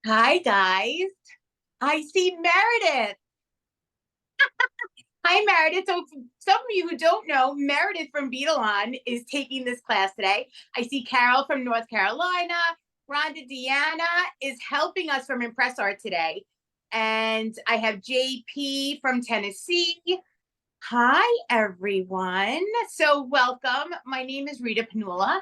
Hi, guys. I see Meredith. Hi, Meredith. So, for some of you who don't know, Meredith from Beetle is taking this class today. I see Carol from North Carolina. Rhonda Deanna is helping us from ImpressArt today. And I have JP from Tennessee. Hi, everyone. So, welcome. My name is Rita Panula.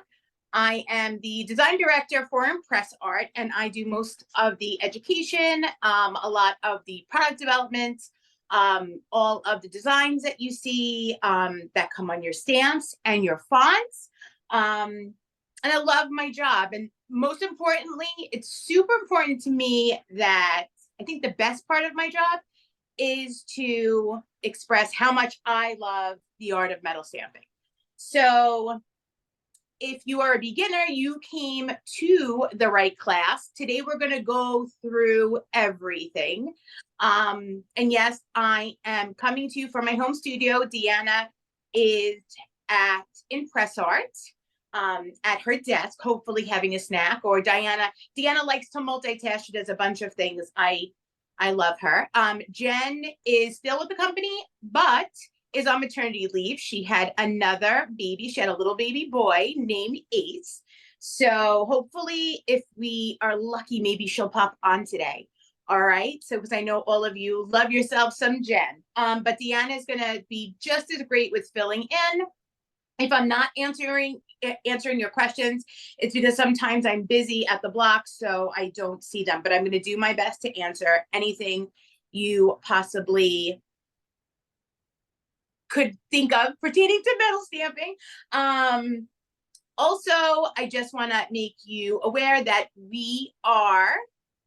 I am the design director for ImpressArt, and I do most of the education, a lot of the product development, all of the designs that you see that come on your stamps and your fonts. And I love my job. And most importantly, it's super important to me that I think the best part of my job is to express how much I love the art of metal stamping. So if you are a beginner, you came to the right class. Today, we're going to go through everything. And yes, I am coming to you from my home studio. Deanna is at ImpressArt at her desk, hopefully having a snack. Or Deanna likes to multitask. She does a bunch of things. I love her. Jen is still with the company, but is on maternity leave. She had another baby. She had a little baby boy named Ace. So hopefully, if we are lucky, maybe she'll pop on today. All right. So, because I know all of you love yourself some Jen. But Deanna is going to be just as great with filling in. If I'm not answering your questions, it's because sometimes I'm busy at the block, so I don't see them. But I'm going to do my best to answer anything you possibly could think of pertaining to metal stamping. Also, I just want to make you aware that we are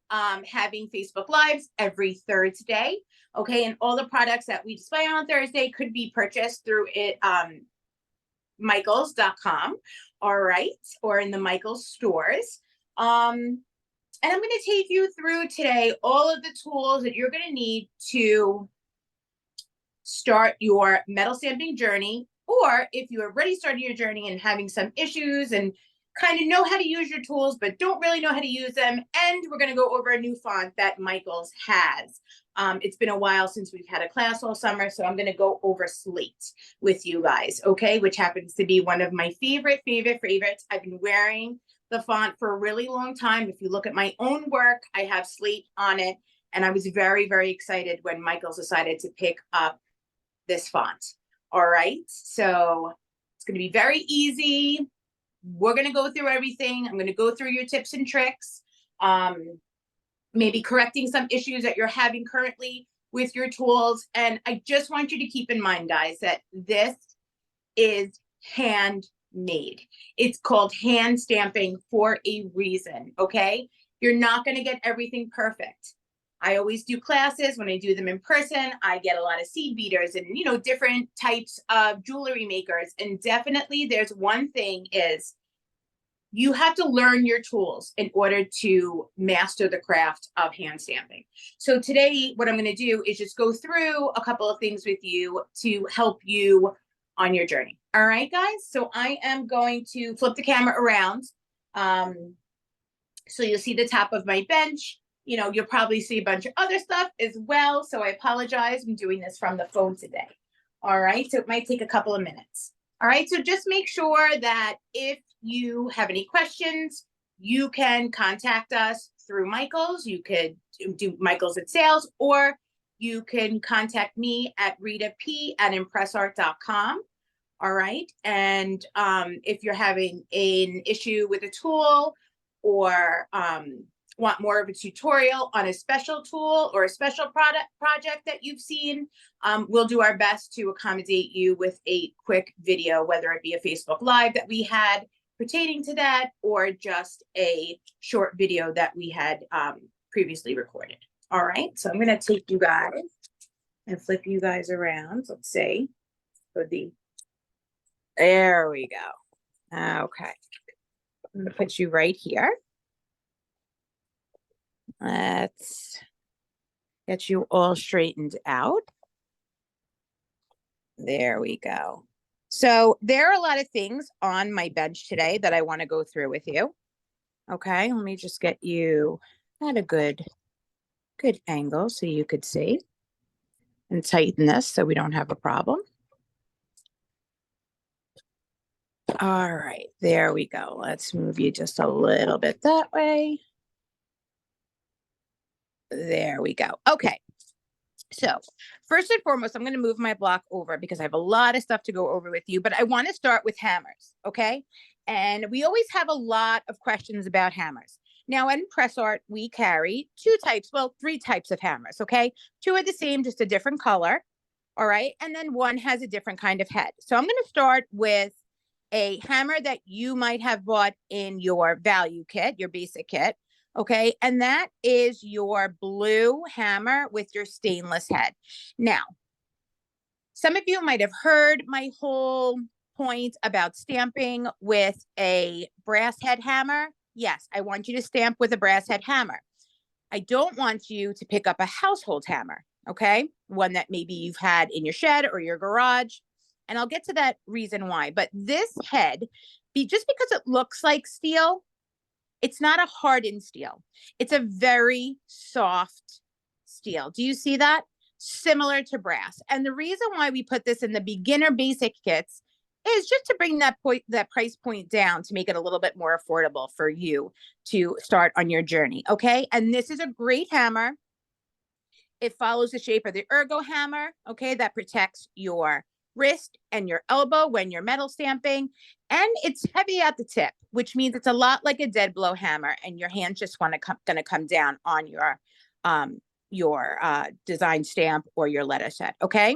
having Facebook Lives every Thursday. Okay, and all the products that we display on Thursday could be purchased through it. Michaels.com, all right, or in the Michaels stores. And I'm going to take you through today all of the tools that you're going to need to start your metal stamping journey, or if you are already starting your journey and having some issues and kind of know how to use your tools but don't really know how to use them. And we're going to go over a new font that Michaels has. It's been a while since we've had a class all summer, so I'm going to go over Slate with you guys, okay, which happens to be one of my favorites. I've been wearing the font for a really long time. If you look at my own work, I have Slate on it, and I was very, very excited when Michaels decided to pick up this font. All right, so it's going to be very easy. We're going to go through everything. I'm going to go through your tips and tricks, maybe correcting some issues that you're having currently with your tools. And I just want you to keep in mind, guys, that this is handmade. It's called hand stamping for a reason, okay? You're not going to get everything perfect. I always do classes. When I do them in person, I get a lot of seed beaters and, different types of jewelry makers. And definitely there's one thing is you have to learn your tools in order to master the craft of hand stamping. So today, what I'm going to do is just go through a couple of things with you to help you on your journey. All right, guys? So I am going to flip the camera around. So you'll see the top of my bench. You'll probably see a bunch of other stuff as well. So I apologize. I'm doing this from the phone today. All right. So it might take a couple of minutes. All right. So just make sure that if you have any questions, you can contact us through Michaels. You could do Michaels at sales, or you can contact me at ritap@impressart.com. All right. And if you're having an issue with a tool or want more of a tutorial on a special tool or a special project that you've seen, we'll do our best to accommodate you with a quick video, whether it be a Facebook Live that we had pertaining to that or just a short video that we had previously recorded. All right, so I'm going to take you guys and flip you guys around. Let's see. There we go. Okay. I'm going to put you right here. Let's get you all straightened out. There we go. So there are a lot of things on my bench today that I want to go through with you. Okay, let me just get you at a good angle so you could see. And tighten this so we don't have a problem. All right, there we go. Let's move you just a little bit that way. There we go. Okay. So first and foremost, I'm going to move my block over because I have a lot of stuff to go over with you, but I want to start with hammers. Okay. And we always have a lot of questions about hammers. Now in ImpressArt, we carry three types of hammers. Okay. Two are the same, just a different color. All right. And then one has a different kind of head. So I'm going to start with a hammer that you might have bought in your value kit, your basic kit. Okay. And that is your blue hammer with your stainless head. Now, some of you might have heard my whole point about stamping with a brass head hammer. Yes, I want you to stamp with a brass head hammer. I don't want you to pick up a household hammer. Okay. One that maybe you've had in your shed or your garage. And I'll get to that reason why. But this head, just because it looks like steel, it's not a hardened steel. It's a very soft steel. Do you see that? Similar to brass. And the reason why we put this in the beginner basic kits is just to bring that price point down to make it a little bit more affordable for you to start on your journey. Okay. And this is a great hammer. It follows the shape of the Ergo hammer. Okay. That protects your wrist and your elbow when you're metal stamping. And it's heavy at the tip, which means it's a lot like a dead blow hammer, and your hands just going to come down on your design stamp or your letter set. Okay.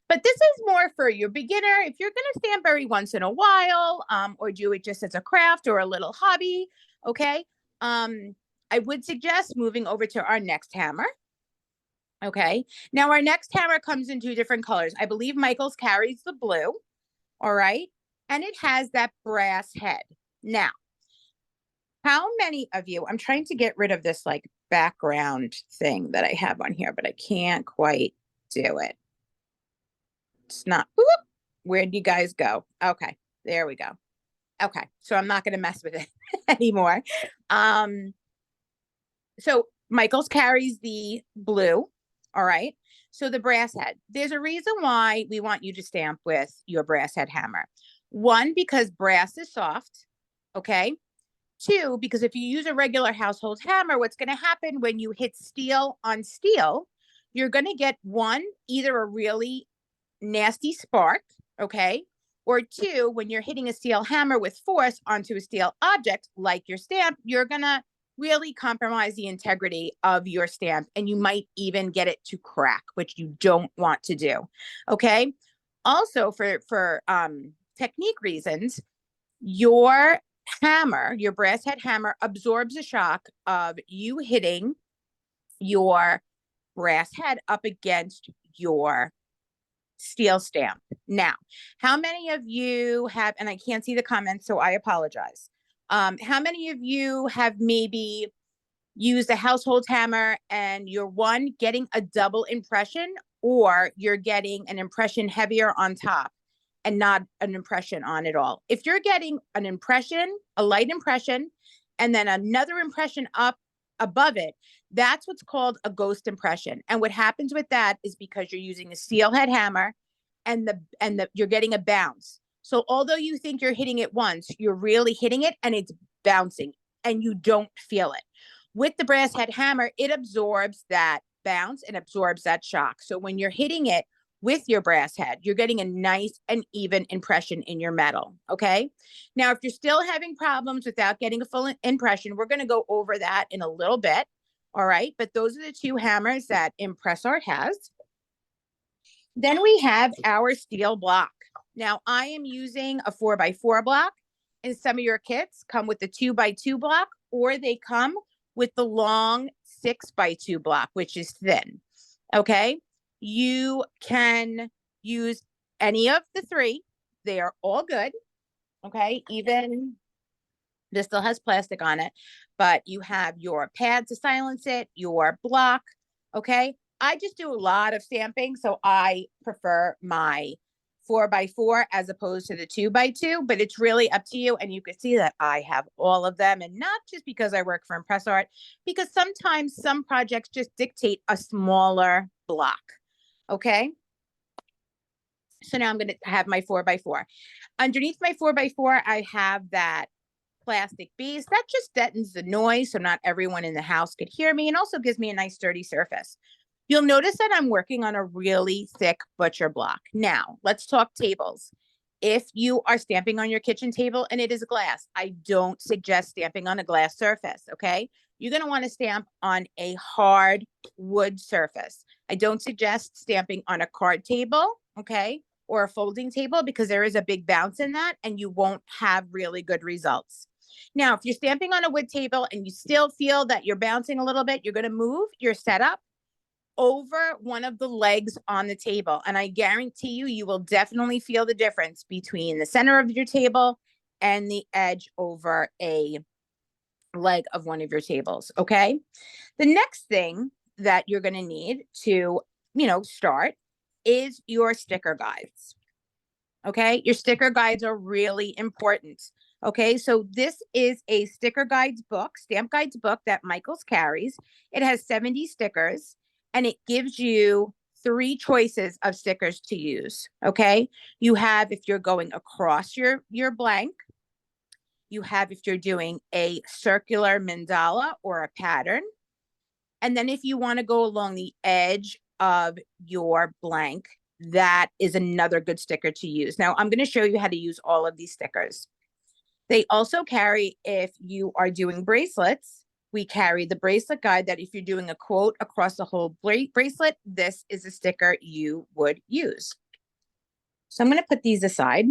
But this is more for your beginner. If you're going to stamp every once in a while, or do it just as a craft or a little hobby. Okay. I would suggest moving over to our next hammer. Okay. Now our next hammer comes in two different colors. I believe Michael's carries the blue. All right. And it has that brass head. Now, how many of you, I'm trying to get rid of this like background thing that I have on here, but I can't quite do it. It's not, whoop, where'd you guys go? Okay. There we go. Okay. So I'm not going to mess with it anymore. So Michael's carries the blue. All right. So the brass head, there's a reason why we want you to stamp with your brass head hammer. One, because brass is soft. Okay. Two, because if you use a regular household hammer, what's going to happen when you hit steel on steel, you're going to get one, either a really nasty spark. Okay. Or two, when you're hitting a steel hammer with force onto a steel object like your stamp, you're going to really compromise the integrity of your stamp, and you might even get it to crack, which you don't want to do. Okay. Also, for technique reasons, your hammer, your brass head hammer, absorbs the shock of you hitting your brass head up against your steel stamp. Now, how many of you have, and I can't see the comments, so I apologize. How many of you have maybe used a household hammer and you're one, getting a double impression, or you're getting an impression heavier on top and not an impression on it all? If you're getting an impression, a light impression, and then another impression up above it, that's what's called a ghost impression. And what happens with that is because you're using a steel head hammer and you're getting a bounce. So although you think you're hitting it once, you're really hitting it and it's bouncing and you don't feel it. With the brass head hammer, it absorbs that bounce and absorbs that shock. So when you're hitting it with your brass head, you're getting a nice and even impression in your metal. Okay. Now, if you're still having problems without getting a full impression, we're going to go over that in a little bit. All right. But those are the two hammers that ImpressArt has. Then we have our steel block. Now I am using a 4x4 block, and some of your kits come with the 2x2 block, or they come with the long 6x2 block, which is thin. Okay. You can use any of the three. They are all good. Okay. Even this still has plastic on it, but you have your pad to silence it, your block. Okay. I just do a lot of stamping, so I prefer my 4x4 as opposed to the 2x2, but it's really up to you. And you can see that I have all of them, and not just because I work for ImpressArt, because sometimes some projects just dictate a smaller block. Okay. So now I'm going to have my 4x4. Underneath my 4x4, I have that plastic base that just deadens the noise so not everyone in the house could hear me, and also gives me a nice sturdy surface. You'll notice that I'm working on a really thick butcher block. Now, let's talk tables. If you are stamping on your kitchen table and it is glass, I don't suggest stamping on a glass surface, okay? You're going to want to stamp on a hard wood surface. I don't suggest stamping on a card table, okay, or a folding table, because there is a big bounce in that and you won't have really good results. Now, if you're stamping on a wood table and you still feel that you're bouncing a little bit, you're going to move your setup over one of the legs on the table. And I guarantee you, you will definitely feel the difference between the center of your table and the edge over a leg of one of your tables. Okay. The next thing that you're going to need to, start is your sticker guides. Okay. Your sticker guides are really important. Okay. So this is a sticker guides book, stamp guides book that Michaels carries. It has 70 stickers. And it gives you 3 choices of stickers to use, okay? You have if you're going across your blank. You have if you're doing a circular mandala or a pattern. And then if you want to go along the edge of your blank, that is another good sticker to use. Now, I'm going to show you how to use all of these stickers. They also carry, if you are doing bracelets, we carry the bracelet guide that if you're doing a quote across the whole bracelet, this is a sticker you would use. So I'm going to put these aside.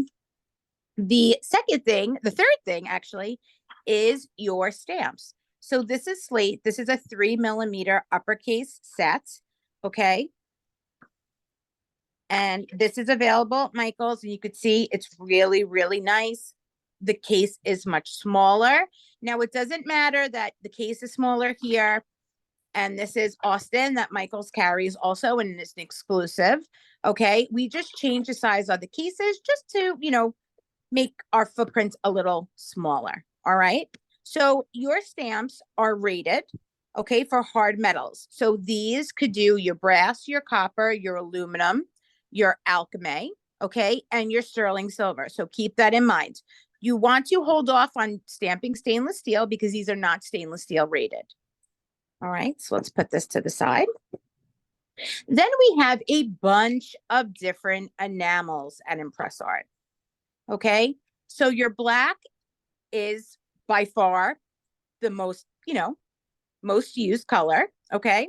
The third thing actually, is your stamps. So this is slate. This is a 3mm uppercase set. Okay. And this is available at Michaels, and you could see it's really, really nice. The case is much smaller. Now, it doesn't matter that the case is smaller here, and this is Austin that Michaels carries also, and it's an exclusive. Okay. We just change the size of the cases just to, make our footprints a little smaller. All right. So your stamps are rated, okay, for hard metals. So these could do your brass, your copper, your aluminum, your alchemy, okay, and your sterling silver. So keep that in mind. You want to hold off on stamping stainless steel because these are not stainless steel rated. All right, so let's put this to the side. Then we have a bunch of different enamels at ImpressArt. Okay, so your black is by far the most, most used color. Okay,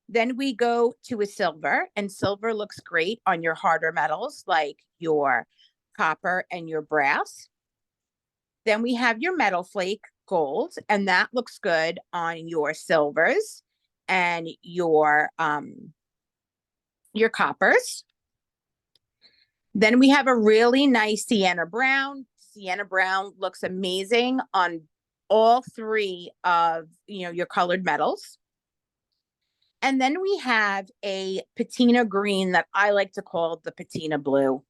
then we go to a silver, and silver looks great on your harder metals like your copper and your brass. Then we have your metal flake gold, and that looks good on your silvers and your coppers. Then we have a really nice sienna brown. Sienna brown looks amazing on all 3 of, your colored metals. And then we have a patina green that I like to call the patina blue.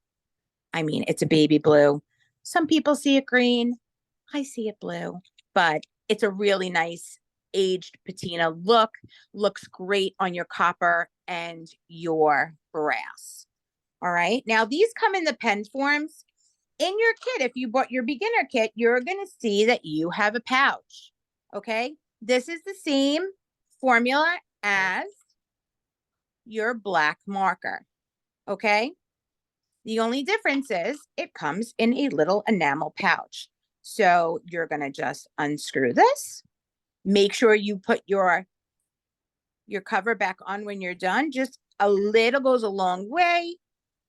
I mean, it's a baby blue. Some people see it green. I see it blue, but it's a really nice aged patina look. Looks great on your copper and your brass. All right. Now these come in the pen forms. In your kit, if you bought your beginner kit, you're going to see that you have a pouch. Okay. This is the same formula as your black marker. Okay. The only difference is it comes in a little enamel pouch. So you're going to just unscrew this. Make sure you put your cover back on when you're done. Just a little goes a long way.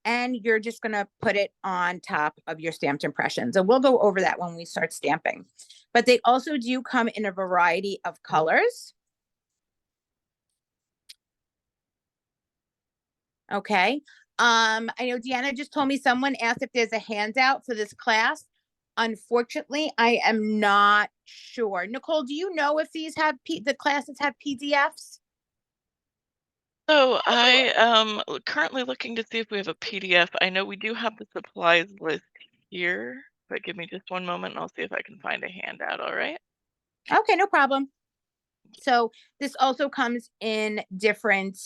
And you're just going to put it on top of your stamped impressions. And we'll go over that when we start stamping. But they also do come in a variety of colors. Okay. I know Deanna just told me someone asked if there's a handout for this class. Unfortunately, I am not sure. Nicole, do you know if these have the classes have PDFs? So I am currently looking to see if we have a PDF. I know we do have the supplies list here, but give me just one moment and I'll see if I can find a handout, all right? Okay, no problem. So this also comes in different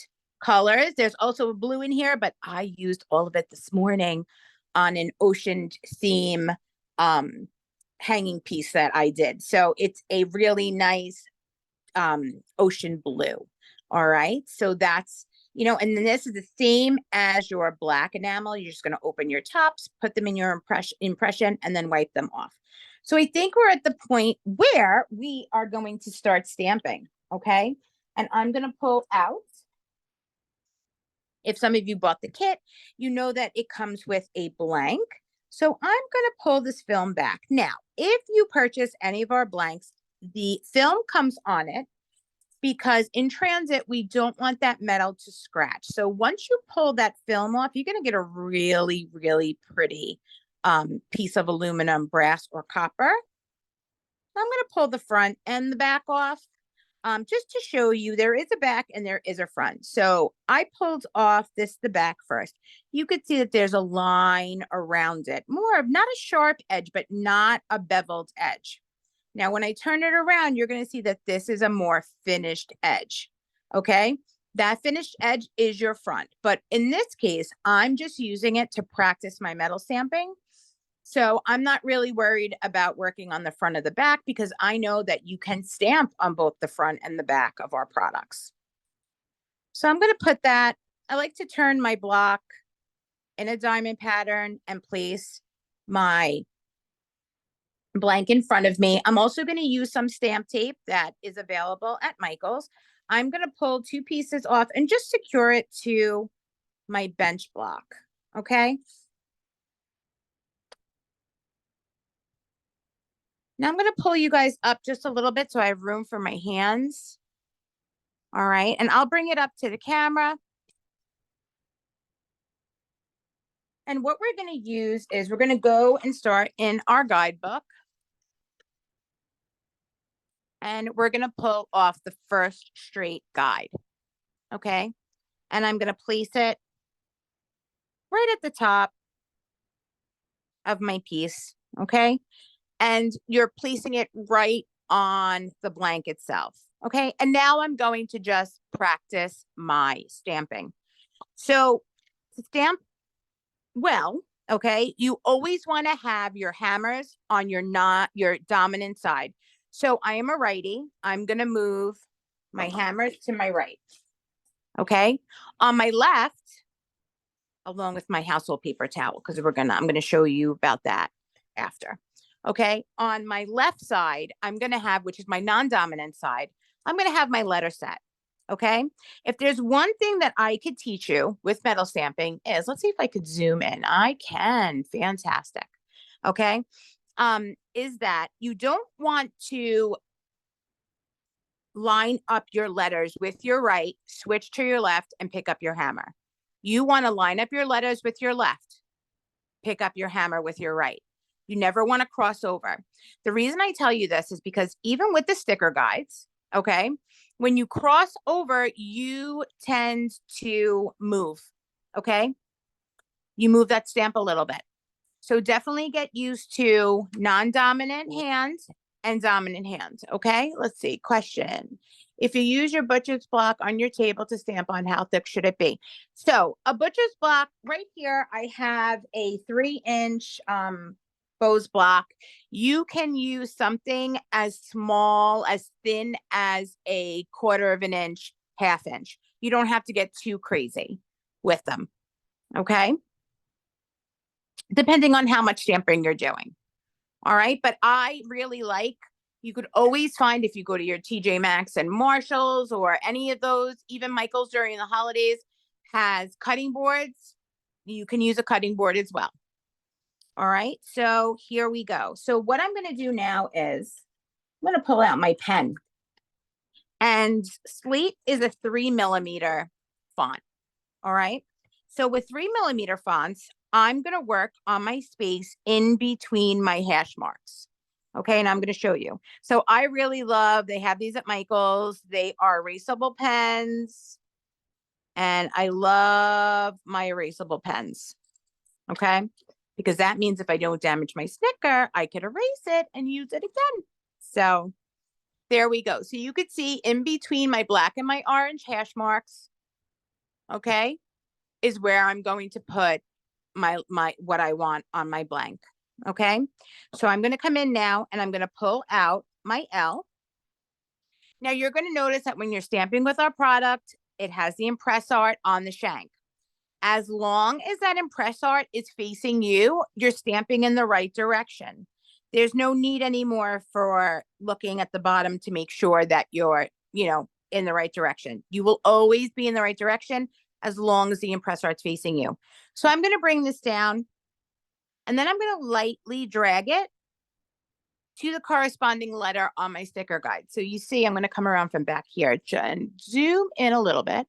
colors. There's also a blue in here, but I used all of it this morning on an ocean theme um, hanging piece that I did. So it's a really nice ocean blue. All right. So that's, and then this is the same as your black enamel. You're just going to open your tops, put them in your impression, and then wipe them off. So I think we're at the point where we are going to start stamping. Okay. And I'm going to pull out. If some of you bought the kit, you know that it comes with a blank. So I'm going to pull this film back. Now, if you purchase any of our blanks, the film comes on it because in transit, we don't want that metal to scratch. So once you pull that film off, you're going to get a really, really pretty piece of aluminum, brass, or copper. I'm going to pull the front and the back off just to show you there is a back and there is a front. So I pulled off the back first. You could see that there's a line around it, more of not a sharp edge, but not a beveled edge. Now, when I turn it around, you're going to see that this is a more finished edge. Okay. That finished edge is your front. But in this case, I'm just using it to practice my metal stamping. So I'm not really worried about working on the front of the back because I know that you can stamp on both the front and the back of our products. So I'm going to put that. I like to turn my block in a diamond pattern and place my blank in front of me. I'm also going to use some stamp tape that is available at Michael's. I'm going to pull 2 pieces off and just secure it to my bench block. Okay. Now I'm going to pull you guys up just a little bit so I have room for my hands. All right. And I'll bring it up to the camera. And what we're going to use is we're going to go and start in our guidebook. And we're going to pull off the first straight guide. Okay. And I'm going to place it right at the top of my piece. Okay. And you're placing it right on the blank itself. Okay. And now I'm going to just practice my stamping. So to stamp well, okay, you always want to have your hammers on your dominant side. So I am a righty. I'm going to move my hammers to my right. Okay. On my left, along with my household paper towel, because I'm going to show you about that after. Okay. On my left side, I'm going to have, which is my non-dominant side, I'm going to have my letter set. Okay. If there's one thing that I could teach you with metal stamping is, let's see if I could zoom in. I can. Fantastic. Okay. Is that you don't want to line up your letters with your right, switch to your left, and pick up your hammer. You want to line up your letters with your left, pick up your hammer with your right. You never want to cross over. The reason I tell you this is because even with the sticker guides, okay, when you cross over, you tend to move, okay? You move that stamp a little bit. So definitely get used to non-dominant hand and dominant hand, okay? Let's see, question. If you use your butcher's block on your table to stamp on, how thick should it be? So a butcher's block, right here, I have a 3-inch Bose block. You can use something as small, as thin as a 1/4 of an inch, 1/2 inch. You don't have to get too crazy with them, okay? Depending on how much stamping you're doing. All right. But I really like, you could always find, if you go to your TJ Maxx and Marshalls or any of those, even Michael's during the holidays has cutting boards. You can use a cutting board as well. All right. So here we go. So what I'm going to do now is I'm going to pull out my pen. And Slate is a 3mm font. All right. So with 3mm fonts, I'm going to work on my space in between my hash marks. Okay. And I'm going to show you. So I really love, they have these at Michael's. They are erasable pens. And I love my erasable pens. Okay. Because that means if I don't damage my sticker, I could erase it and use it again. So there we go. So you could see in between my black and my orange hash marks, okay, is where I'm going to put my what I want on my blank. Okay. So I'm going to come in now and I'm going to pull out my L. Now you're going to notice that when you're stamping with our product, it has the ImpressArt on the shank. As long as that ImpressArt is facing you, you're stamping in the right direction. There's no need anymore for looking at the bottom to make sure that you're, in the right direction. You will always be in the right direction as long as the ImpressArt's facing you. So I'm going to bring this down and then I'm going to lightly drag it to the corresponding letter on my sticker guide. So you see, I'm going to come around from back here and zoom in a little bit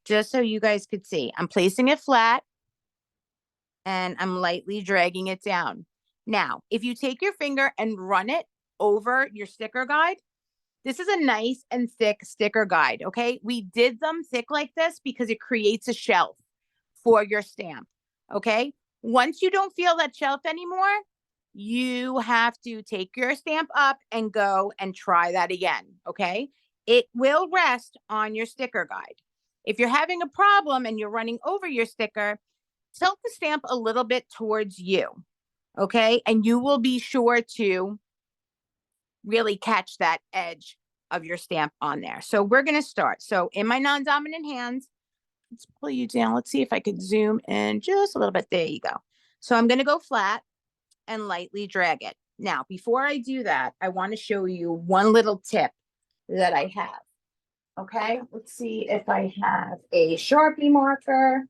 just so you guys could see. I'm placing it flat and I'm lightly dragging it down. Now, if you take your finger and run it over your sticker guide, this is a nice and thick sticker guide, okay? We did them thick like this because it creates a shelf for your stamp, okay? Once you don't feel that shelf anymore, you have to take your stamp up and go and try that again, okay? It will rest on your sticker guide. If you're having a problem and you're running over your sticker, tilt the stamp a little bit towards you, okay? And you will be sure to really catch that edge of your stamp on there. So we're going to start. So in my non-dominant hands, let's pull you down. Let's see if I could zoom in just a little bit. There you go. So I'm going to go flat and lightly drag it. Now, before I do that, I want to show you one little tip that I have. Okay, let's see if I have a Sharpie marker.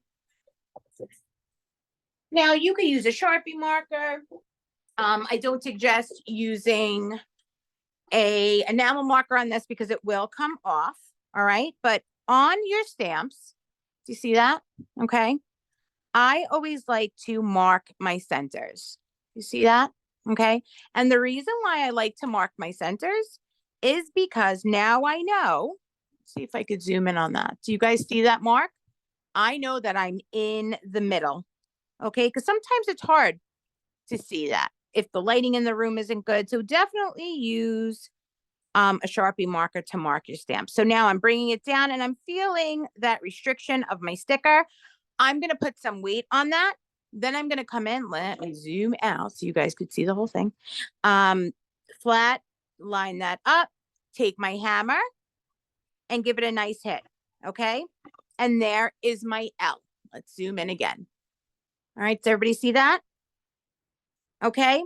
Now you can use a Sharpie marker. I don't suggest using a enamel marker on this because it will come off. All right, but on your stamps, do you see that? Okay, I always like to mark my centers. You see that? Okay, and the reason why I like to mark my centers is because now I know. Let's see if I could zoom in on that. Do you guys see that mark? I know that I'm in the middle. Okay, because sometimes it's hard to see that if the lighting in the room isn't good. So definitely use a Sharpie marker to mark your stamp. So now I'm bringing it down and I'm feeling that restriction of my sticker. I'm going to put some weight on that. Then I'm going to come in, let me zoom out so you guys could see the whole thing. Flat, line that up, take my hammer and give it a nice hit. Okay. And there is my L. Let's zoom in again. All right. Does everybody see that? Okay.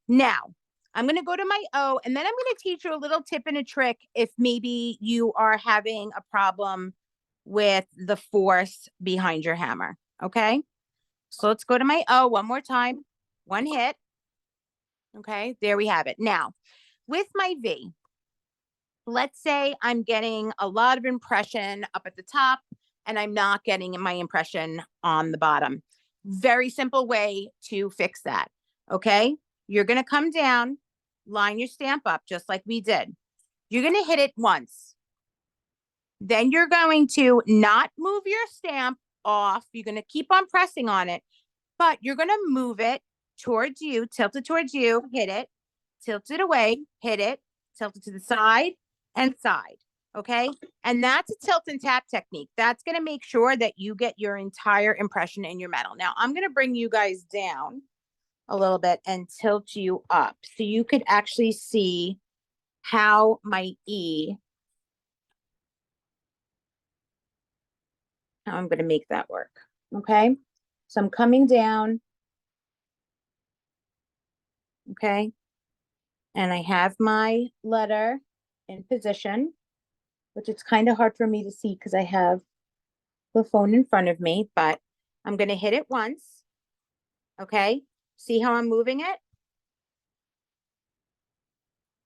Now I'm going to go to my O and then I'm going to teach you a little tip and a trick if maybe you are having a problem with the force behind your hammer. Okay. So let's go to my O one more time. One hit. Okay. There we have it. Now with my V, let's say I'm getting a lot of impression up at the top and I'm not getting my impression on the bottom. Very simple way to fix that. Okay. You're going to come down, line your stamp up just like we did. You're going to hit it once. Then you're going to not move your stamp off. You're going to keep on pressing on it, but you're going to move it towards you, tilt it towards you, hit it, tilt it away, hit it, tilt it to the side and side. Okay. And that's a tilt and tap technique. That's going to make sure that you get your entire impression in your metal. Now I'm going to bring you guys down a little bit and tilt you up so you could actually see how my E, how I'm going to make that work. Okay. So I'm coming down. Okay. And I have my letter in position, which it's kind of hard for me to see because I have the phone in front of me, but I'm going to hit it once. Okay. See how I'm moving it?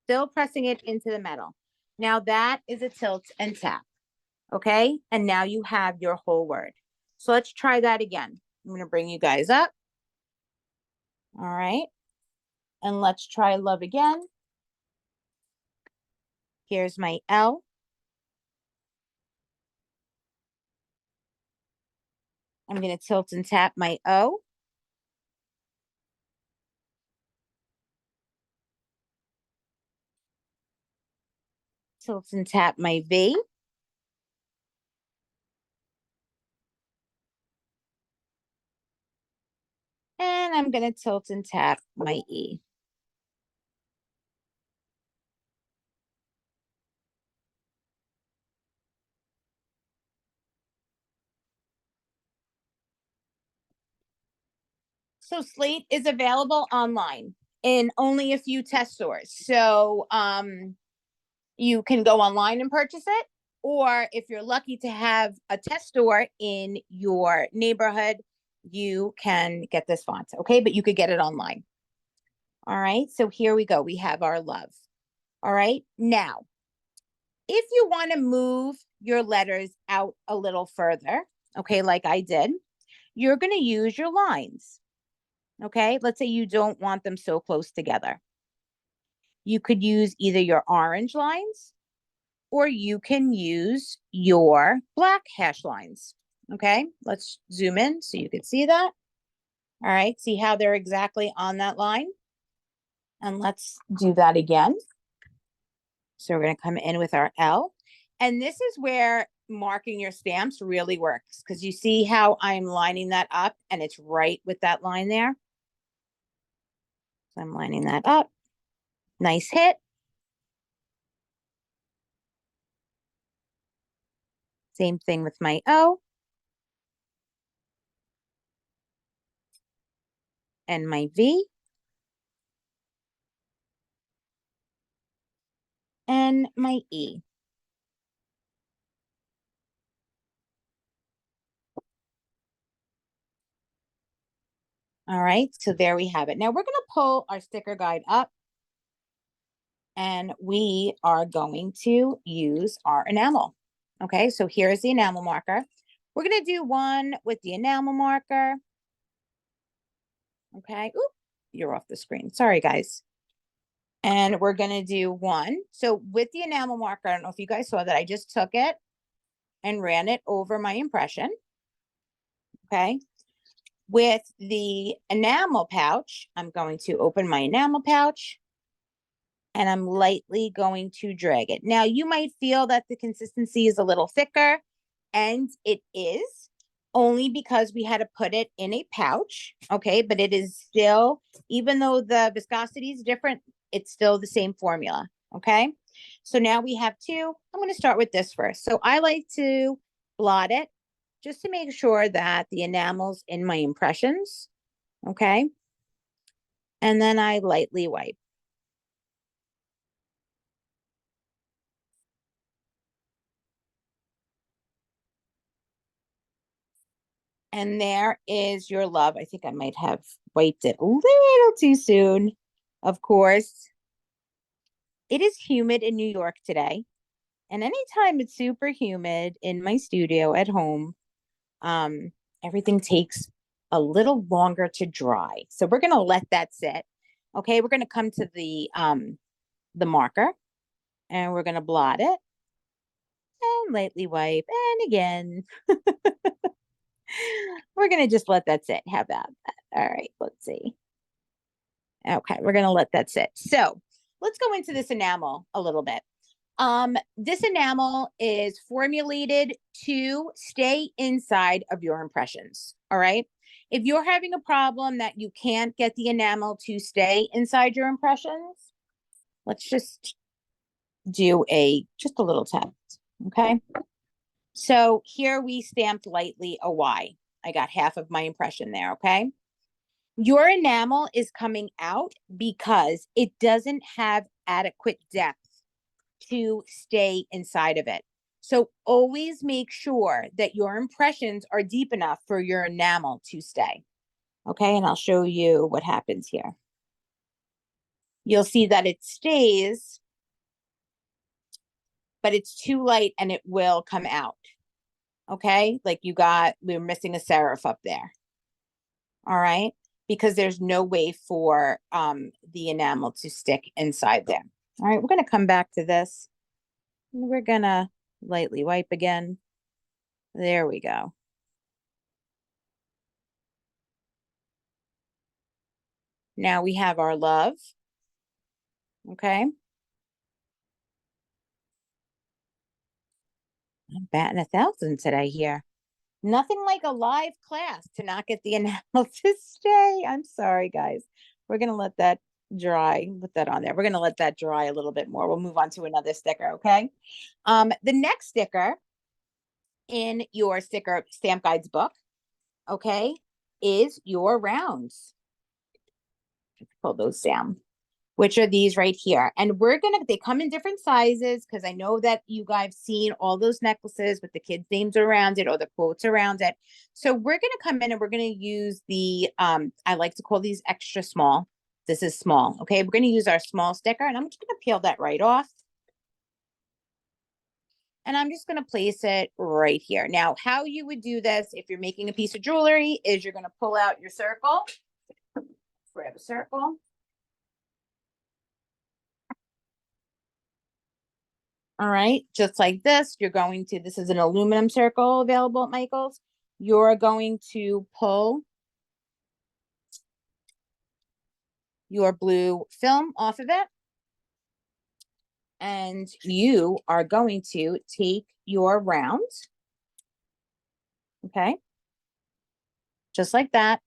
Still pressing it into the metal. Now that is a tilt and tap. Okay. And now you have your whole word. So let's try that again. I'm going to bring you guys up. All right. And let's try love again. Here's my L. I'm going to tilt and tap my O. Tilt and tap my V. And I'm going to tilt and tap my E. So Slate is available online in only a few test stores. So you can go online and purchase it. Or if you're lucky to have a test store in your neighborhood, you can get this font, okay? But you could get it online. All right, so here we go. We have our love. All right, now, if you want to move your letters out a little further, okay, like I did, you're going to use your lines. Okay, let's say you don't want them so close together. You could use either your orange lines or you can use your black hash lines. Okay, let's zoom in so you can see that. All right, see how they're exactly on that line? And let's do that again. So we're going to come in with our L. And this is where marking your stamps really works, because you see how I'm lining that up and it's right with that line there. So I'm lining that up. Nice hit. Same thing with my O. And my V. And my E. All right, so there we have it. Now we're going to pull our sticker guide up and we are going to use our enamel. Okay, so here's the enamel marker. We're going to do one with the enamel marker. Okay, oop, you're off the screen. Sorry, guys. And we're going to do one. So with the enamel marker, I don't know if you guys saw that, I just took it and ran it over my impression. Okay. With the enamel pouch, I'm going to open my enamel pouch and I'm lightly going to drag it. Now, you might feel that the consistency is a little thicker, and it is only because we had to put it in a pouch, okay? But it is still, even though the viscosity is different, it's still the same formula, okay? So now we have two. I'm going to start with this first. So I like to blot it just to make sure that the enamel's in my impressions, okay? And then I lightly wipe. And there is your love. I think I might have wiped it a little too soon, of course. It is humid in New York today. And anytime it's super humid in my studio at home, everything takes a little longer to dry. So we're going to let that sit. Okay, we're going to come to the marker and we're going to blot it and lightly wipe. And again, we're going to just let that sit. How about that? All right, let's see. Okay, we're going to let that sit. So let's go into this enamel a little bit. This enamel is formulated to stay inside of your impressions. All right. If you're having a problem that you can't get the enamel to stay inside your impressions, let's just do just a little test. Okay. So here we stamped lightly a Y. I got half of my impression there. Okay. Your enamel is coming out because it doesn't have adequate depth to stay inside of it. So always make sure that your impressions are deep enough for your enamel to stay. Okay, and I'll show you what happens here. You'll see that it stays, but it's too light and it will come out. Okay, like we're missing a serif up there. All right, because there's no way for the enamel to stick inside there. All right, we're going to come back to this. We're going to lightly wipe again. There we go. Now we have our love. Okay. I'm batting 1,000 today here. Nothing like a live class to not get the analysis stay. I'm sorry, guys. We're going to let that dry. Put that on there. We're going to let that dry a little bit more. We'll move on to another sticker, okay? The next sticker in your sticker stamp guides book, okay, is your rounds. Pull those down, which are these right here. And they come in different sizes because I know that you guys seen all those necklaces with the kids' names around it or the quotes around it. So we're going to come in and we're going to use the, I like to call these extra small. This is small. Okay. We're going to use our small sticker and I'm just going to peel that right off. And I'm just going to place it right here. Now, how you would do this if you're making a piece of jewelry is you're going to pull out your circle. Grab a circle. All right, just like this, this is an aluminum circle available at Michael's. You're going to pull your blue film off of it. And you are going to take your round. Okay. Just like that.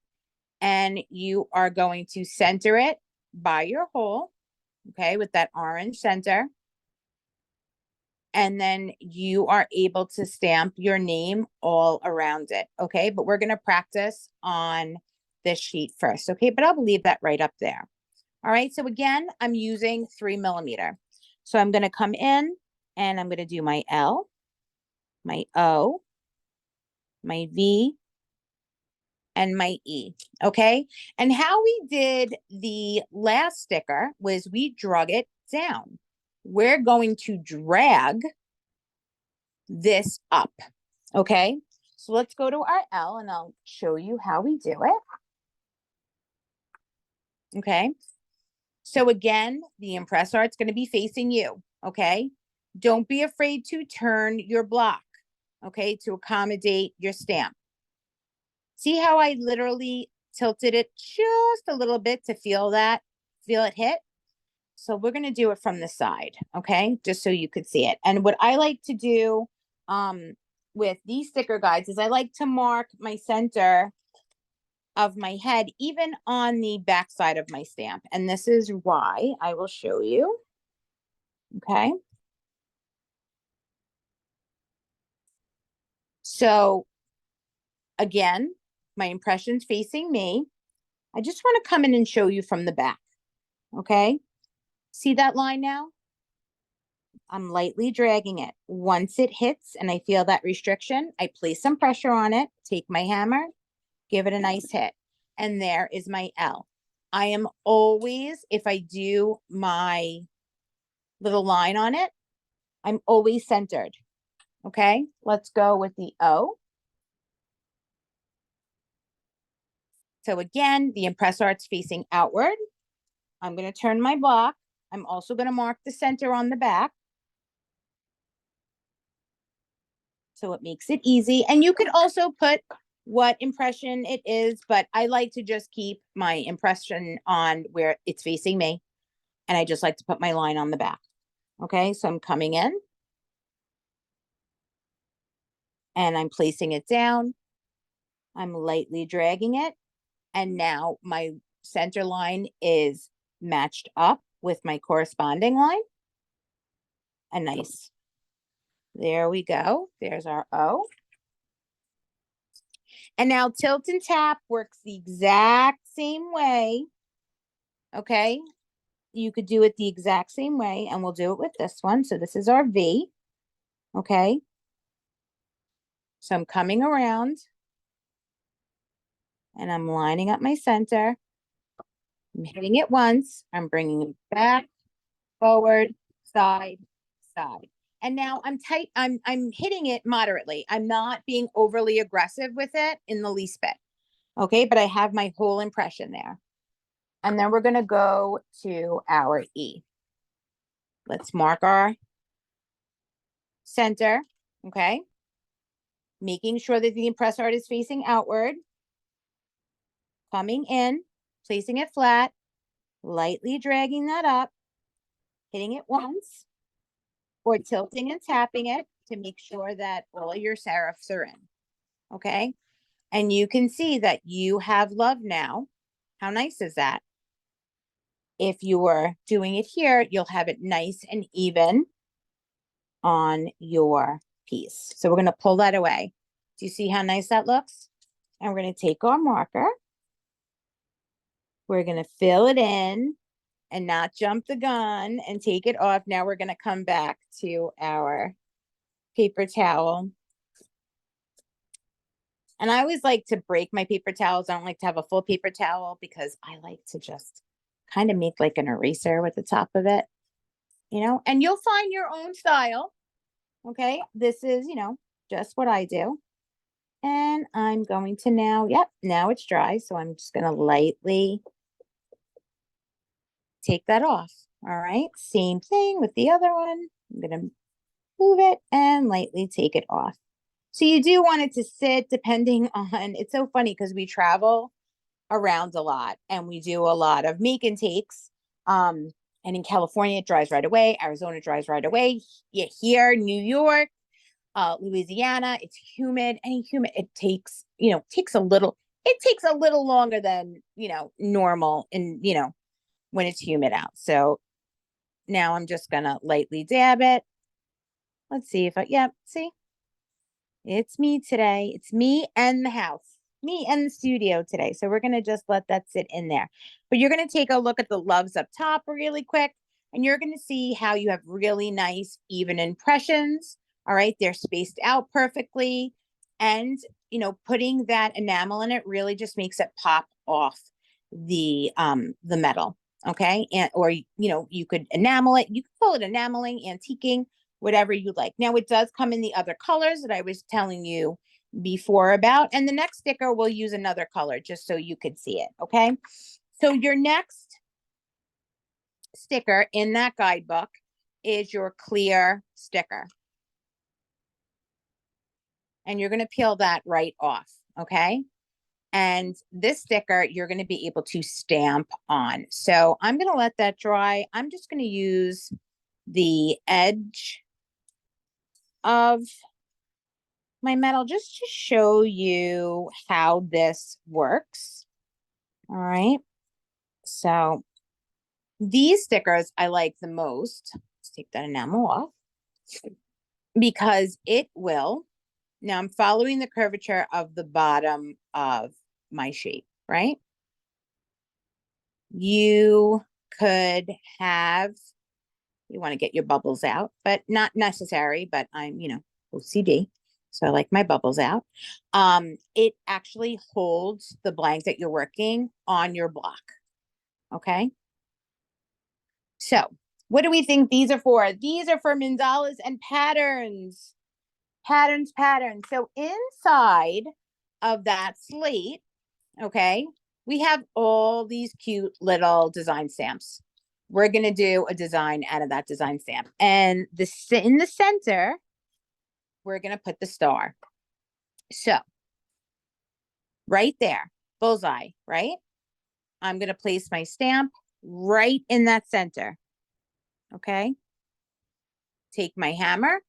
And you are going to center it by your hole. Okay, with that orange center. And then you are able to stamp your name all around it. Okay, but we're going to practice on this sheet first. Okay, but I'll leave that right up there. All right, so again, I'm using 3mm. So I'm going to come in and I'm going to do my L, my O, my V, and my E. Okay, and how we did the last sticker was we drug it down. We're going to drag this up. Okay, so let's go to our L and I'll show you how we do it. Okay, so again, the ImpressArt's going to be facing you. Okay, don't be afraid to turn your block, okay, to accommodate your stamp. See how I literally tilted it just a little bit to feel it hit? So we're going to do it from the side, okay? Just so you could see it. And what I like to do with these sticker guides is I like to mark my center of my head, even on the back side of my stamp. And this is why. I will show you, okay? So again, my impression's facing me. I just want to come in and show you from the back, okay? See that line now? I'm lightly dragging it. Once it hits and I feel that restriction, I place some pressure on it, take my hammer, give it a nice hit. And there is my L. I am always, if I do my little line on it, I'm always centered. Okay, let's go with the O. So again, the ImpressArt's facing outward. I'm going to turn my block. I'm also going to mark the center on the back. So it makes it easy. And you could also put what impression it is, but I like to just keep my impression on where it's facing me. And I just like to put my line on the back. Okay, so I'm coming in. And I'm placing it down. I'm lightly dragging it. And now my center line is matched up with my corresponding line. And nice. There we go. There's our O. And now tilt and tap works the exact same way. Okay. You could do it the exact same way, and we'll do it with this one. So this is our V. Okay. So I'm coming around and I'm lining up my center. I'm hitting it once. I'm bringing it back, forward, side, side. And now I'm hitting it moderately. I'm not being overly aggressive with it in the least bit. Okay, but I have my whole impression there. And then we're going to go to our E. Let's mark our center. Okay. Making sure that the ImpressArt is facing outward. Coming in. placing it flat, lightly dragging that up, hitting it once, or tilting and tapping it to make sure that all of your serifs are in. Okay. And you can see that you have love now. How nice is that? If you were doing it here, you'll have it nice and even on your piece. So we're going to pull that away. Do you see how nice that looks? And we're going to take our marker. We're going to fill it in and not jump the gun and take it off. Now we're going to come back to our paper towel. And I always like to break my paper towels. I don't like to have a full paper towel because I like to just kind of make like an eraser with the top of it, you know, and you'll find your own style. Okay. This is, you know, just what I do. And I'm going to now, yep, now it's dry. So I'm just going to lightly take that off. All right. Same thing with the other one. I'm going to move it and lightly take it off. So you do want it to sit depending on, it's so funny because we travel around a lot and we do a lot of make and takes. And in California, it dries right away. Arizona dries right away. Yeah, here, New York, Louisiana, it's humid and humid. It takes, you know, it takes a little longer than, you know, normal and, you know, when it's humid out. So now I'm just going to lightly dab it. Let's see if see, it's me today. It's me and the house, me and the studio today. So we're going to just let that sit in there. But you're going to take a look at the loves up top really quick. And you're going to see how you have really nice, even impressions. All right. They're spaced out perfectly. And, you know, putting that enamel in it really just makes it pop off the metal. Okay. And, or, you know, you could enamel it. You could call it enameling, antiquing, whatever you like. Now it does come in the other colors that I was telling you before about, and the next sticker will use another color just so you could see it. Okay. So your next sticker in that guidebook is your clear sticker. And you're going to peel that right off. Okay. And this sticker, you're going to be able to stamp on. So I'm going to let that dry. I'm just going to use the edge of my metal just to show you how this works. All right. So these stickers I like the most. Let's take that enamel off because it will. Now I'm following the curvature of the bottom of my shape, right? You could have, you want to get your bubbles out, but not necessary, but I'm, you know, OCD. So I like my bubbles out. It actually holds the blank that you're working on your block. Okay. So what do we think these are for? These are for mandalas and patterns. Patterns. So inside of that slate, okay, we have all these cute little design stamps. We're going to do a design out of that design stamp. And in the center, we're going to put the star. So right there, bullseye, right? I'm going to place my stamp right in that center. Okay. Take my hammer,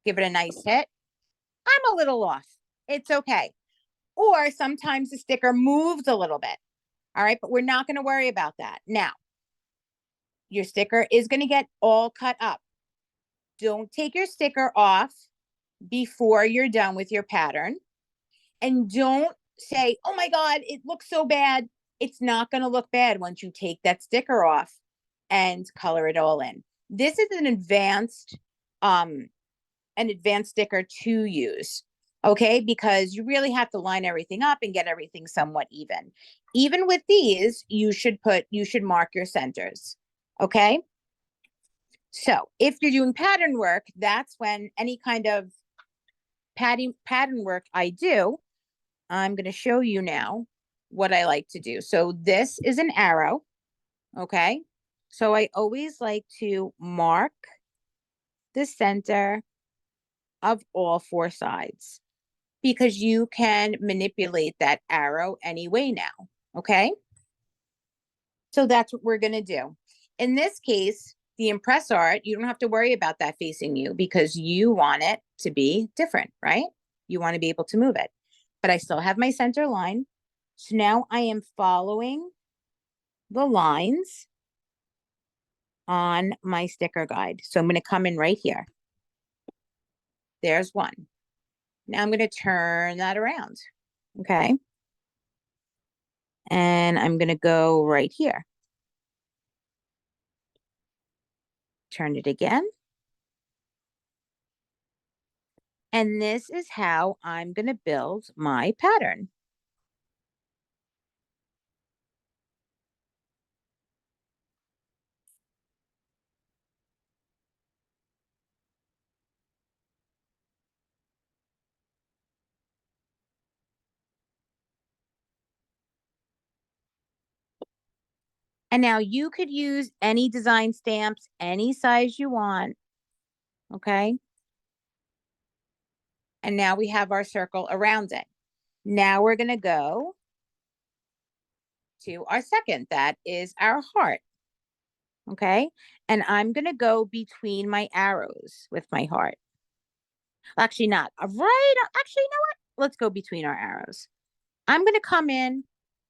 give it a nice hit. I'm a little off. It's okay. Or sometimes the sticker moves a little bit. All right. But we're not going to worry about that. Now, your sticker is going to get all cut up. Don't take your sticker off before you're done with your pattern. And don't say, oh my God, it looks so bad. It's not going to look bad once you take that sticker off and color it all in. This is an advanced sticker to use. Okay, because you really have to line everything up and get everything somewhat even. Even with these, you should mark your centers. Okay. So if you're doing pattern work, that's when any kind of pattern work I do, I'm going to show you now what I like to do. So this is an arrow. Okay. So I always like to mark the center of all four sides because you can manipulate that arrow anyway now. Okay. So that's what we're going to do. In this case, the ImpressArt, you don't have to worry about that facing you because you want it to be different, right? You want to be able to move it. But I still have my center line. So now I am following the lines on my sticker guide. So I'm going to come in right here. There's one. Now I'm going to turn that around. Okay. And I'm going to go right here. Turn it again. And this is how I'm going to build my pattern. And now you could use any design stamps, any size you want. Okay. And now we have our circle around it. Now we're going to go to our second. That is our heart. Okay. And I'm going to go between my arrows with my heart. Actually, not right. Actually, you know what? Let's go between our arrows. I'm going to come in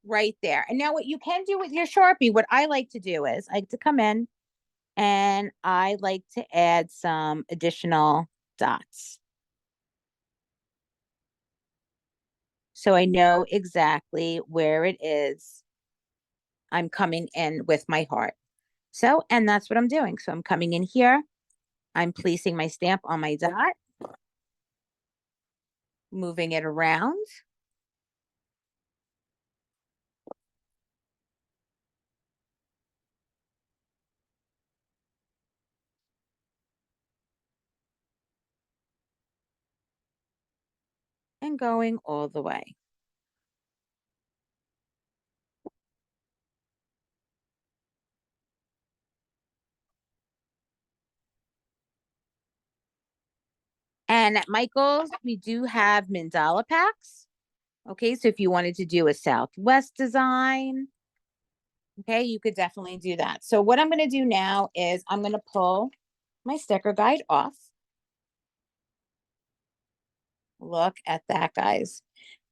right there. And now what you can do with your Sharpie, what I like to do is I like to come in and I like to add some additional dots. So I know exactly where it is I'm coming in with my heart. So, and that's what I'm doing. So I'm coming in here. I'm placing my stamp on my dot, moving it around. And going all the way. And at Michael's, we do have mandala packs. Okay, so if you wanted to do a Southwest design, okay, you could definitely do that. So what I'm going to do now is I'm going to pull my sticker guide off. Look at that, guys.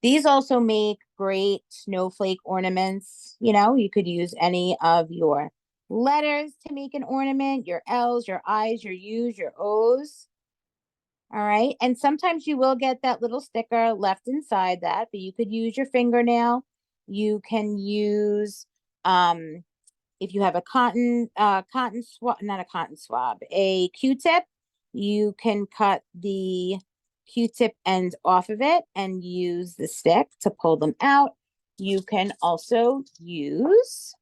These also make great snowflake ornaments. You know, you could use any of your letters to make an ornament, your L's, your I's, your U's, your O's. All right. And sometimes you will get that little sticker left inside that, but you could use your fingernail. You can use, if you have a cotton swab, not a cotton swab, a Q-tip, you can cut the Q-tip end off of it and use the stick to pull them out. You can also use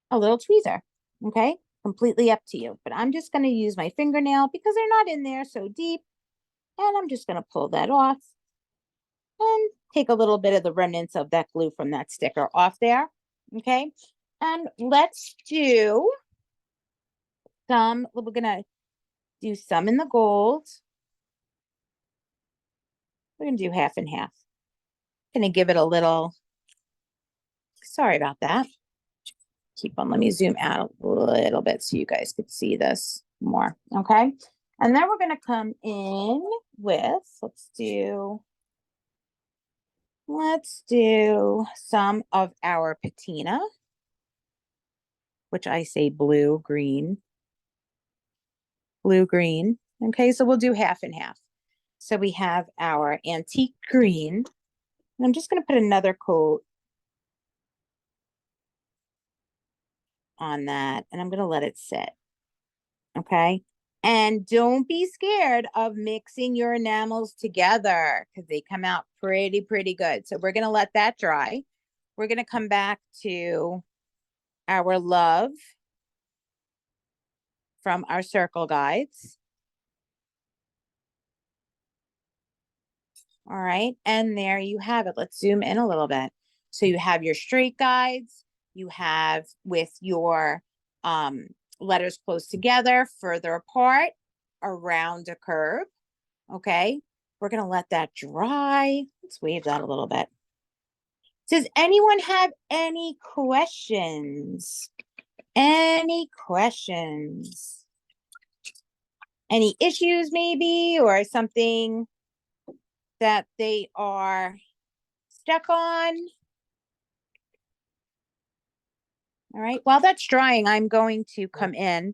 a little tweezer. Okay. Completely up to you, but I'm just going to use my fingernail because they're not in there so deep. And I'm just going to pull that off and take a little bit of the remnants of that glue from that sticker off there. Okay. And let's do some, we're going to do some in the gold. We're going to do half and half. Going to give it a little, sorry about that. Keep on, let me zoom out a little bit so you guys could see this more. Okay. And then we're going to come in with, let's do some of our patina, which I say blue, green. Okay, so we'll do half and half. So we have our antique green. And I'm just going to put another coat on that, and I'm going to let it sit. Okay. And don't be scared of mixing your enamels together because they come out pretty good. So we're going to let that dry. We're going to come back to our love from our circle guides. All right. And there you have it. Let's zoom in a little bit. So you have your straight guides. You have with your letters close together, further apart, around a curve. Okay. We're going to let that dry. Let's wave that a little bit. Does anyone have any questions? Any questions? Any issues maybe, or something that they are stuck on? All right, while that's drying, I'm going to come in.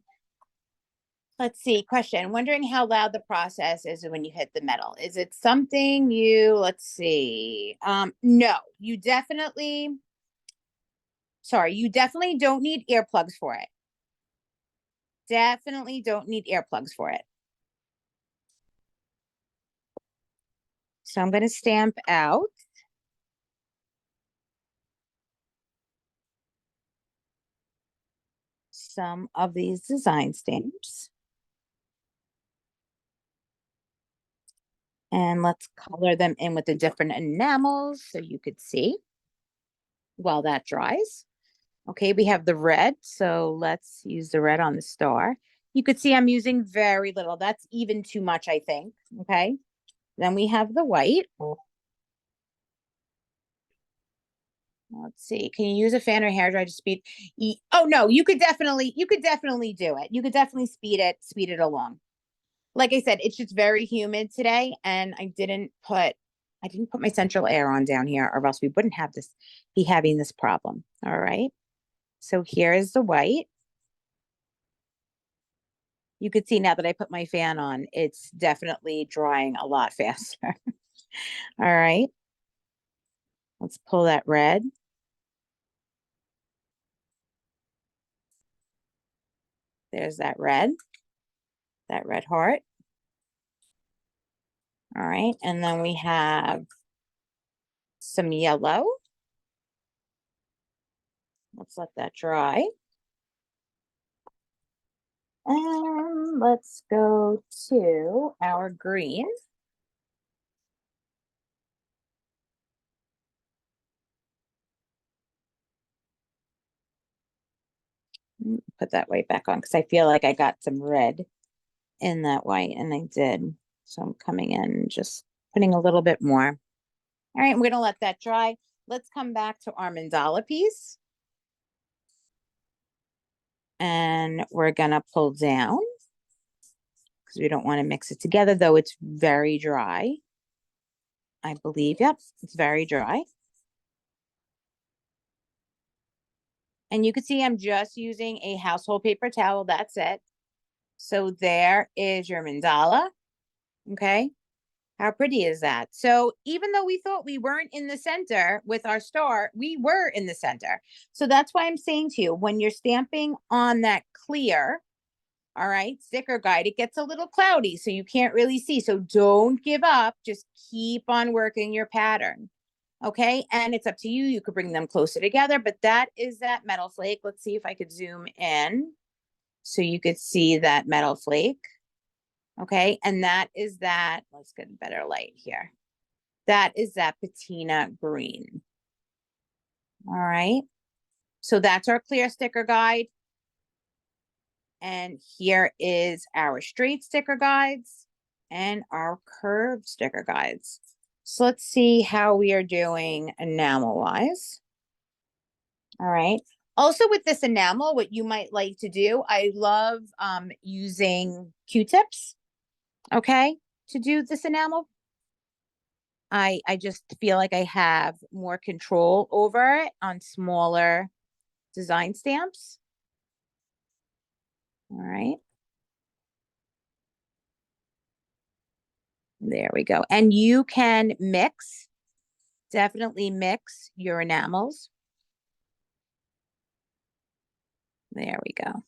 Let's see, question, wondering how loud the process is when you hit the metal. Is it something let's see. No, you definitely don't need earplugs for it. Definitely don't need earplugs for it. So I'm going to stamp out some of these design stamps. And let's color them in with the different enamels so you could see while that dries. Okay, we have the red, so let's use the red on the star. You could see I'm using very little. That's even too much, I think. Okay, then we have the white. Let's see, can you use a fan or hairdryer to speed? Oh no, you could definitely do it. You could definitely speed it along. Like I said, it's just very humid today, and I didn't put my central air on down here, or else we wouldn't be having this problem. All right. So here is the white. You could see now that I put my fan on, it's definitely drying a lot faster. All right. Let's pull that red. There's that red heart. All right. And then we have some yellow. Let's let that dry. And let's go to our green. Put that white back on because I feel like I got some red in that white, and I did. So I'm coming in and just putting a little bit more. All right, I'm going to let that dry. Let's come back to our mandala piece. And we're going to pull down because we don't want to mix it together, though it's very dry. I believe, yep, it's very dry. And you can see I'm just using a household paper towel. That's it. So there is your mandala. Okay. How pretty is that? So even though we thought we weren't in the center with our star, we were in the center. So that's why I'm saying to you, when you're stamping on that clear, all right, sticker guide, it gets a little cloudy, so you can't really see. So don't give up. Just keep on working your pattern. Okay. And it's up to you. You could bring them closer together, but that is that metal flake. Let's see if I could zoom in so you could see that metal flake. Okay, and that is that, let's get a better light here. That is that patina green. All right, so that's our clear sticker guide. And here is our straight sticker guides and our curved sticker guides. So let's see how we are doing enamel wise. All right. Also with this enamel, what you might like to do, I love using Q-tips. Okay, to do this enamel. I just feel like I have more control over it on smaller design stamps. All right. There we go. And you can definitely mix your enamels. There we go.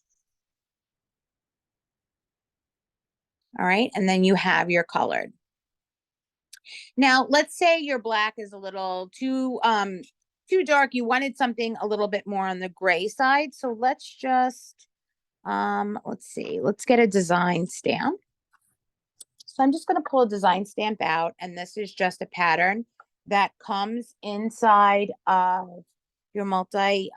All right, and then you have your colored. Now, let's say your black is a little too dark. You wanted something a little bit more on the gray side. So let's just, let's see, let's get a design stamp. So I'm just going to pull a design stamp out, and this is just a pattern that comes inside of your multi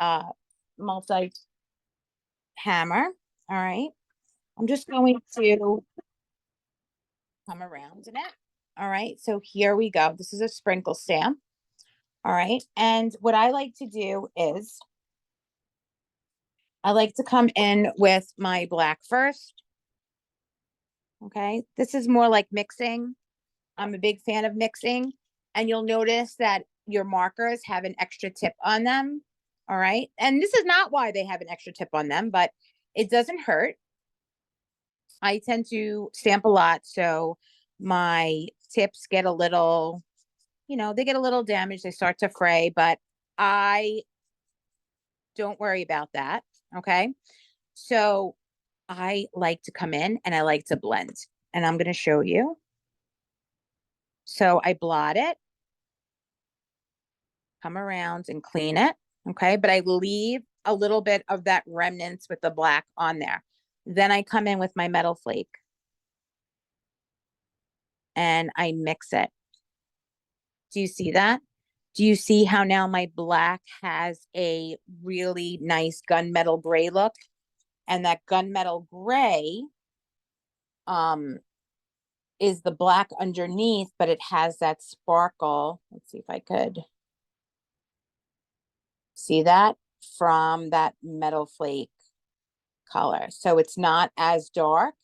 hammer. All right. I'm just going to come around in it. All right, so here we go. This is a sprinkle stamp. All right. And what I like to do is I like to come in with my black first. Okay. This is more like mixing. I'm a big fan of mixing. And you'll notice that your markers have an extra tip on them. All right. And this is not why they have an extra tip on them, but it doesn't hurt. I tend to stamp a lot. So my tips get a little, they get a little damaged. They start to fray, but I don't worry about that. Okay. So I like to come in and I like to blend, and I'm going to show you. So I blot it, come around and clean it. Okay. But I leave a little bit of that remnants with the black on there. Then I come in with my metal flake and I mix it. Do you see that? Do you see how now my black has a really nice gunmetal gray look? And that gunmetal gray is the black underneath, but it has that sparkle. Let's see if I could see that from that metal flake color. So it's not as dark,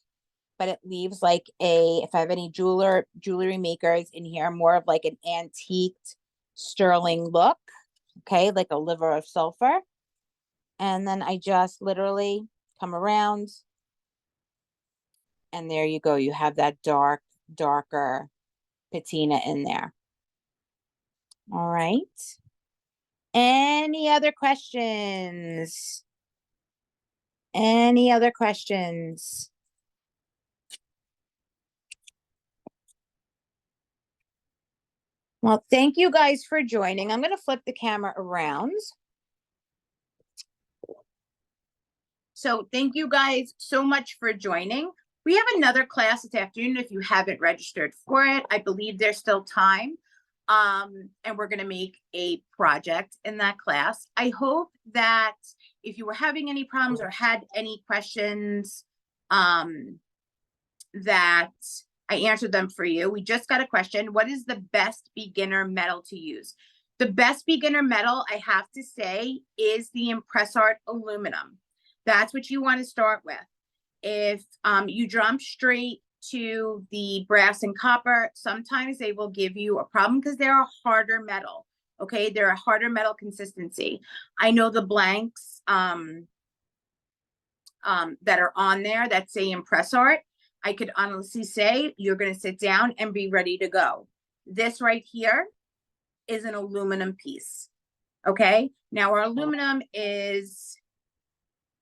but it leaves like if I have any jewelry makers in here, more of like an antiqued sterling look. Okay, like a liver of sulfur. And then I just literally come around, and there you go. You have that darker patina in there. All right. Any other questions? Any other questions? Well, thank you guys for joining. I'm going to flip the camera around. So thank you guys so much for joining. We have another class this afternoon if you haven't registered for it. I believe there's still time. And we're going to make a project in that class. I hope that if you were having any problems or had any questions, that I answered them for you. We just got a question. What is the best beginner metal to use? The best beginner metal, I have to say, is the ImpressArt aluminum. That's what you want to start with. If you jump straight to the brass and copper, sometimes they will give you a problem because they're a harder metal. Okay, they're a harder metal consistency. I know the blanks that are on there that say ImpressArt. I could honestly say you're going to sit down and be ready to go. This right here is an aluminum piece. Okay, now our aluminum is,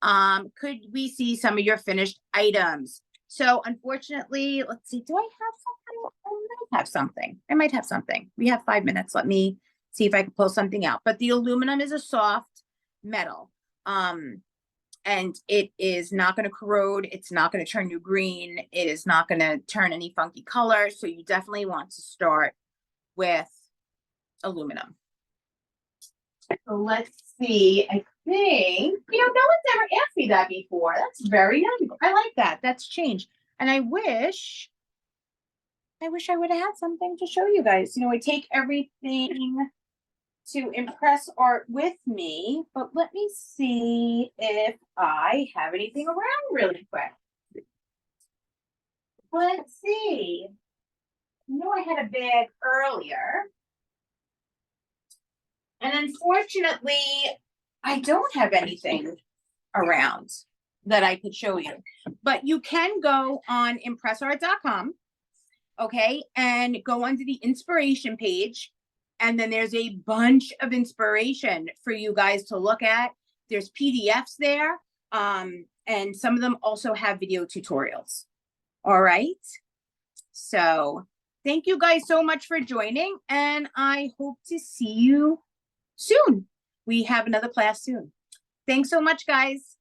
could we see some of your finished items? So unfortunately, let's see, do I have something? I might have something. I might have something. We have 5 minutes. Let me see if I can pull something out. But the aluminum is a soft metal. And it is not going to corrode. It's not going to turn you green. It is not going to turn any funky color. So you definitely want to start with aluminum. So let's see. I think, no one's ever asked me that before. That's very nice. I like that. That's changed. And I wish I would have had something to show you guys. I take everything to ImpressArt with me, but let me see if I have anything around really quick. Let's see. I had a bag earlier. And unfortunately, I don't have anything around that I could show you. But you can go on ImpressArt.com, okay, and go under the inspiration page. And then there's a bunch of inspiration for you guys to look at. There's PDFs there. And some of them also have video tutorials. All right. So thank you guys so much for joining. And I hope to see you soon. We have another class soon. Thanks so much, guys.